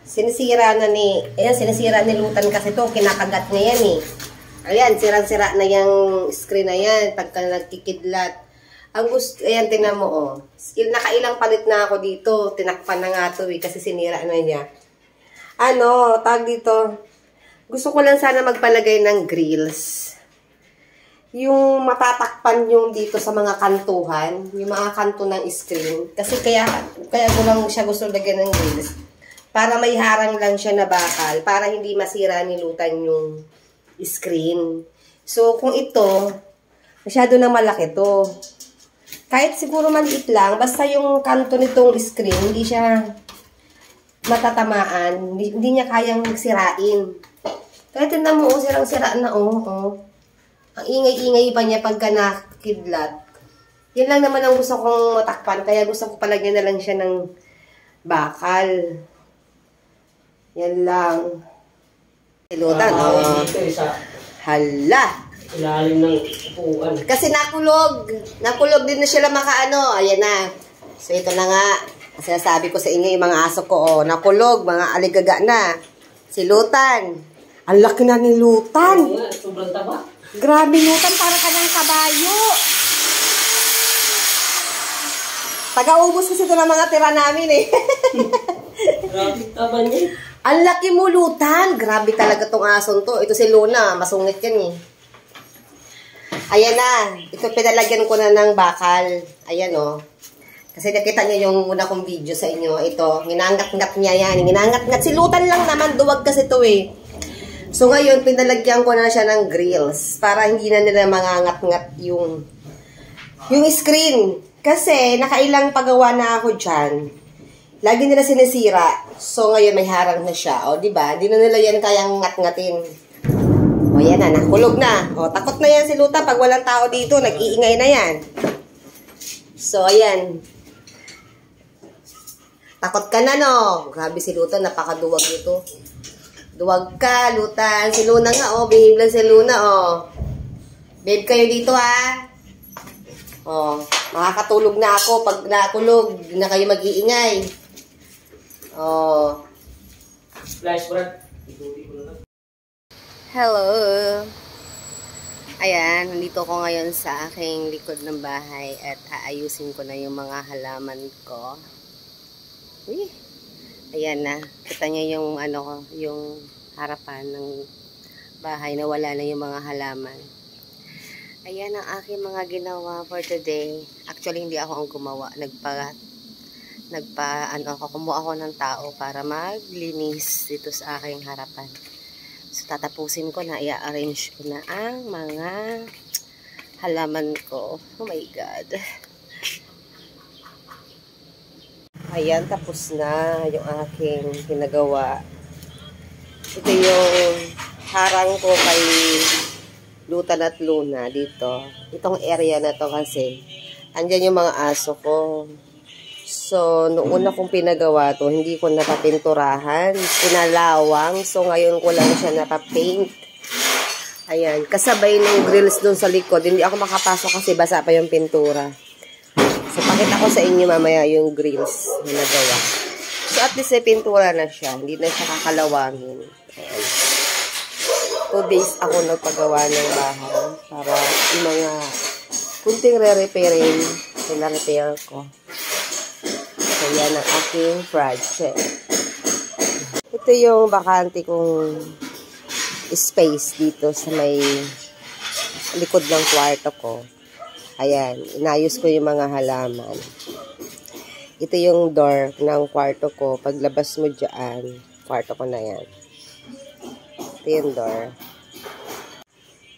Sinisira na ayan, sinisira ni Lutan kasi to, kinakagat niya yan eh. Ayan, sirang-sira na yung screen na yan, pagka nagkikidlat. Ang gusto, ayan, tingnan mo oh. Nakailang palit na ako dito, tinakpan na nga to eh, kasi sinira na niya. Ano, tag dito, gusto ko lang sana magpalagay ng grills. Yung matatakpan yung dito sa mga kantuhan, yung mga kanto ng screen. Kasi kaya ko lang siya gusto lagyan ng grills. Para may harang lang siya na bakal, para hindi masira ni Lutan yung screen. So, kung ito, masyado na malaki to. Kahit siguro maliit lang, basta yung kanto nitong screen, hindi siya matatamaan. Hindi niya kayang sirain. Kahit tingnan mo, sirang-sira na, Ang ingay-ingay pa niya pagka nakidlat. Yan lang naman ang gusto kong matakpan. Kaya gusto ko palagyan na lang siya ng bakal. Yan lang. Lutan, Hala. Ilalim ng upuan. Kasi nakulog. Nakulog din na sila makaano. Ayan na. So, ito na nga. Sinasabi ko sa inyo yung mga aso ko. Nakulog. Mga aligaga na. Si Lutan. Ang laki na ni Lutan. Sobrang taba. Grabe, Lutan. Para ka ng kabayo. Taga-ubos kasi ito ng mga tira namin eh. Grabe taba niya. Ang laki mo, Lutan. Grabe talaga tong ason to. Ito si Luna. Masungit yan eh. Ayan na. Ito pinalagyan ko na ng bakal. Ayan o. Kasi nakita niyo yung una kong video sa inyo. Ito. Ginangat-ngat niya yan. Ginangat-ngat. Si Lutan lang naman. Duwag kasi to eh. So ngayon, pinalagyan ko na siya ng grills. Para hindi na nila mangangat-ngat yung screen. Kasi nakailang pagawa na ako dyan. Lagi nila sinisira. So, ngayon may harang na siya. O, diba? Di na nila yan kayang ngat-ngatin. O, yan na. Nakulog na. O, takot na yan si Lutan. Pag walang tao dito, nag-iingay na yan. So, ayan. Takot ka na, no? Grabe si Lutan. Napakaduwag ito. Duwag ka, Lutan. Si Luna nga, o. Behave lang si Luna, o. Babe kayo dito, ha? O, makakatulog na ako. Pag nakulog, di na kayo mag-iingay. Oh. Flash break. Hello. Ayan, nandito ko ngayon sa aking likod ng bahay at aayusin ko na yung mga halaman ko. Uy. Ayan na. Kita niyo yung yung harapan ng bahay na wala na yung mga halaman. Ayan ang aking mga ginawa for today. Actually, hindi ako ang gumawa. Kumuha ako ng tao para maglinis dito sa aking harapan. So, tatapusin ko na, i-arrange ko na ang mga halaman ko. Oh my God. Ayan, tapos na yung aking ginagawa. Ito yung harang ko kay Lutan at Luna dito. Itong area na to kasi, andyan yung mga aso ko. So, noong una kong pinagawa to, hindi ko napapinturahan, pinalawang. So, ngayon ko lang siya napapaint. Ayan, kasabay ng grills doon sa likod. Hindi ako makapasok kasi basa pa yung pintura. So, pakita ko sa inyo mamaya yung grills na nagawa. So, at least may pintura na siya. Hindi na siya kakalawangin. Ayan. 2 days ako nagpagawa ng bahay para yung mga kunting re-repairing, pina-repair ko. So, yan ang aking project. Ito yung bakante kong space dito sa may likod ng kwarto ko. Ayan, inayos ko yung mga halaman. Ito yung door ng kwarto ko. Paglabas mo dyan, kwarto ko na yan. Ito yung door.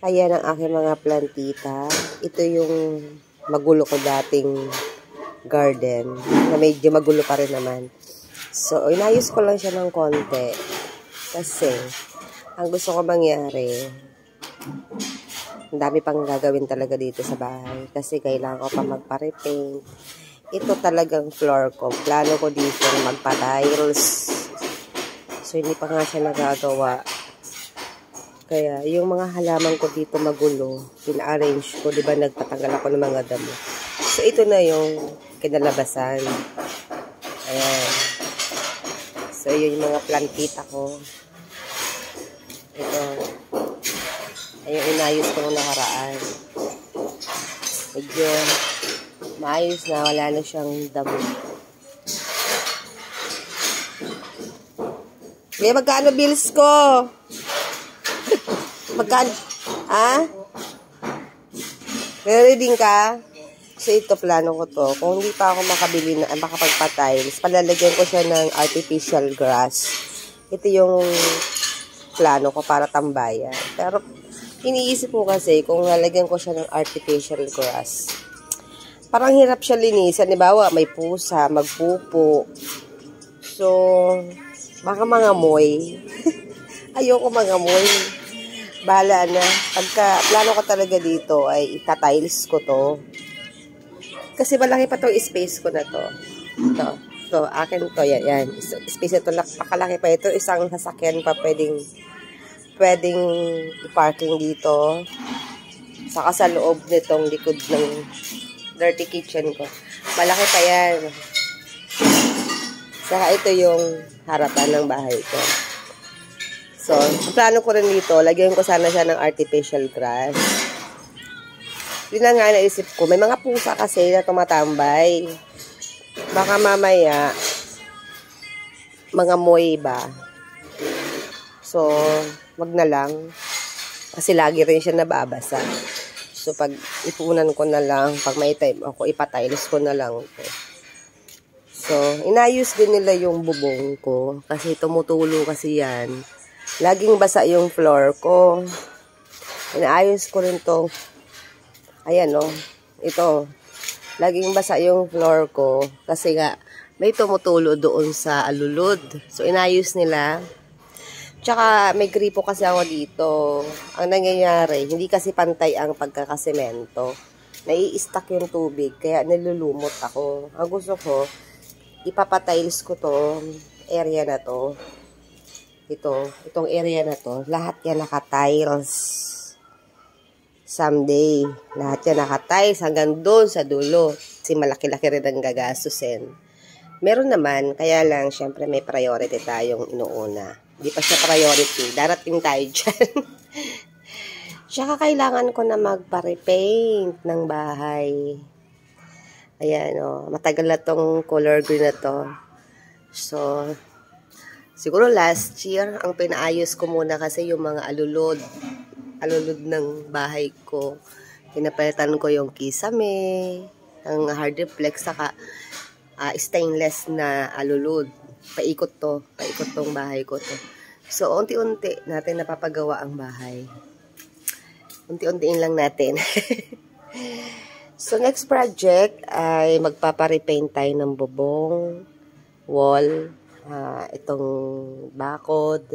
Ayan ang aking mga plantita. Ito yung magulo ko dating garden na medyo magulo pa rin naman. So, inayos ko lang siya ng konti kasi ang gusto ko mangyari, ang dami pang gagawin talaga dito sa bahay kasi kailangan ko pa magpa-repaint. Ito talagang floor ko. Plano ko dito magpa-tiles. So, hindi pa nga siya nagagawa. Kaya, yung mga halaman ko dito magulo, pina-arrange ko, di ba nagpatanggal ako ng mga damo. So, ito na yung kinalabasan. Ayan. So, yun yung mga plantita ko. Ito. Ayun, inayos ko nung nakaraan. Medyo maayos na. Wala na siyang damo. May magkano bills ko? Magkano? Ha? Reading ka? So, ito, plano ko to. Kung hindi pa ako makabili na, makapagpa-tiles, palalagyan ko siya ng artificial grass. Ito yung plano ko para tambayan. Pero, iniisip ko kasi, kung lalagyan ko siya ng artificial grass, parang hirap siya linisan. Halimbawa, may pusa, magpupo. So, baka mangamoy. Ayoko mangamoy. Bahala na. Pagka, plano ko talaga dito ay itatiles ko to. Kasi malaki pa tong space ko na to. Ito, akin to. Yan. Space ito, napakalaki pa ito. Isang sasakyan pa pwedeng i-parking dito. Saka sa loob nitong likod ng dirty kitchen ko. Malaki pa yan. Saka ito yung harapan ng bahay ko. So, plano ko rin dito, lagyan ko sana siya ng artificial grass. Yun na nga naisip ko. May mga pusa kasi na tumatambay. Baka mamaya, mga moy ba? So, wag na lang. Kasi lagi rin siya nababasa. So, pag ipunan ko na lang, pag may time ako, ipatiles ko na lang ito. So, inayos din nila yung bubong ko. Kasi tumutulo kasi yan. Laging basa yung floor ko. Inaayos ko rin to. Ayan, oh. Ito. Laging basa yung floor ko. Kasi nga, may tumutulo doon sa alulod. So, inayos nila. Tsaka, may gripo kasi ako dito. Ang nangyayari, hindi kasi pantay ang pagkakasemento. Nai-stack yung tubig. Kaya, nilulumot ako. Ang gusto ko, ipapatiles ko to area na to. Itong area na to. Lahat yan naka-tiles. Someday, lahat yan nakatiles hanggang doon sa dulo. Kasi malaki-laki rin ang gagastusin. Meron naman, kaya lang, syempre may priority tayong inuuna. Hindi pa siya priority. Darating tayo dyan. Tsaka kailangan ko na magpa-repaint ng bahay. Ayan, oh. Matagal na tong color green na to. So, siguro last year, ang pinaayos ko muna kasi yung mga alulod ng bahay ko. Pinapalitan ko yung kisame, ang hard reflex, saka stainless na alulod. Paikot tong bahay ko to. So, unti-unti natin napapagawa ang bahay. Unti-untiin lang natin. So, next project ay magpaparepaint tayo ng bubong, wall, itong bakod.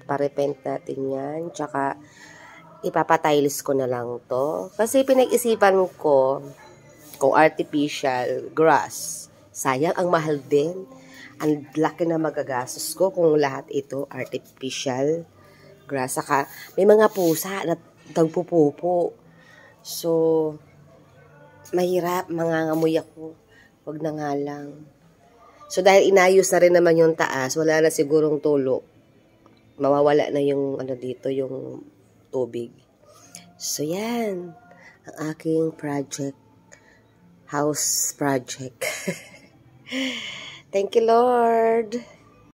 Parepaint natin yan. Tsaka, ipapatiles ko na lang to. Kasi pinag-isipan ko kung artificial grass. Sayang, ang mahal din. Ang laki na magagastos ko kung lahat ito artificial grass. Saka, may mga pusa na tagpupupo. So, mahirap, mangangamoy ako. Wag na nga lang. So, dahil inayos na rin naman yung taas, wala na sigurong tulo. Mawawala na yung, dito, yung tubig. So, yan. Ang aking project. House project. Thank you, Lord.